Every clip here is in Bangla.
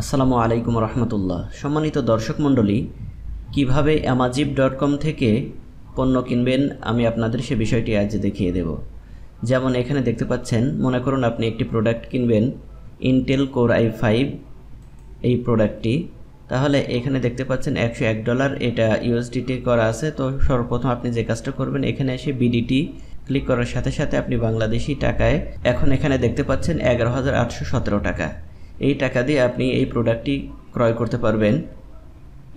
আসসালামু আলাইকুম রহমতুল্লাহ। সম্মানিত দর্শক মণ্ডলী, কিভাবে amazip.com থেকে পণ্য কিনবেন আমি আপনাদের সে বিষয়টি আজ দেখিয়ে দেব। যেমন এখানে দেখতে পাচ্ছেন, মনে করুন আপনি একটি প্রোডাক্ট কিনবেন, ইন্টেল কোর i5 এই প্রোডাক্টটি। তাহলে এখানে দেখতে পাচ্ছেন $101, এটা USDT করা আছে। তো সর্বপ্রথম আপনি যে কাজটা করবেন, এখানে এসে বিডিটি ক্লিক করার সাথে সাথে আপনি বাংলাদেশি টাকায় এখন এখানে দেখতে পাচ্ছেন 11,817 টাকা। এই টাকা দিয়ে আপনি এই প্রোডাক্টটি ক্রয় করতে পারবেন।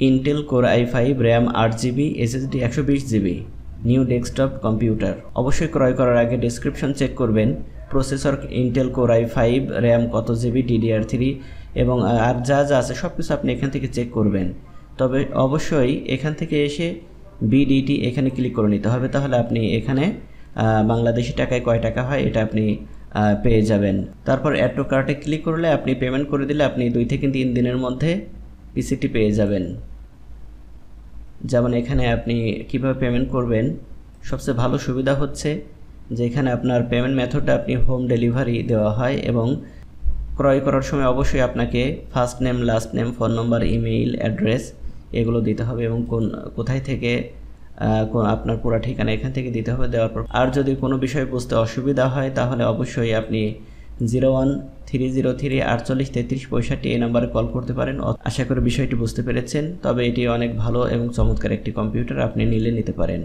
Intel core i5 RAM 8GB SSD 120GB new desktop computer. অবশ্যই ক্রয় করার আগে ডেসক্রিপশন চেক করবেন। Processor Intel core i5, RAM কত জিবি, DDR3 এবং আর যা যা আছে সব কিছু আপনি এখান থেকে চেক করবেন। তবে অবশ্যই এখান থেকে এসে বিডিটি এখানে ক্লিক করে নিতে হবে, তাহলে আপনি এখানে বাংলাদেশি টাকায় কয় টাকা হয় এটা আপনি পেয়ে যাবেন। তারপর অ্যাড টু কার্টে ক্লিক করলে আপনি পেমেন্ট করে দিলে আপনি 2 থেকে 3 দিনের মধ্যে পিসিটি পেয়ে যাবেন। যেমন এখানে আপনি কিভাবে পেমেন্ট করবেন, সবচেয়ে ভালো সুবিধা হচ্ছে যে এখানে আপনার পেমেন্ট মেথডটা আপনি হোম ডেলিভারি দেওয়া হয় এবং ক্রয় করার সময় অবশ্যই আপনাকে first name, last name, phone নম্বর, ইমেইল অ্যাড্রেস এগুলো দিতে হবে এবং কোথায় থেকে আপনার পুরো ঠিকানা এখান থেকে দিতে হবে। দেওয়ার পর আর যদি কোনো বিষয় বুঝতে অসুবিধা হয় তাহলে অবশ্যই আপনি 01-303-483365 এই নাম্বারে কল করতে পারেন। আশা করি বিষয়টি বুঝতে পেরেছেন। তবে এটি অনেক ভালো এবং চমৎকার একটি কম্পিউটার, আপনি নিতে পারেন।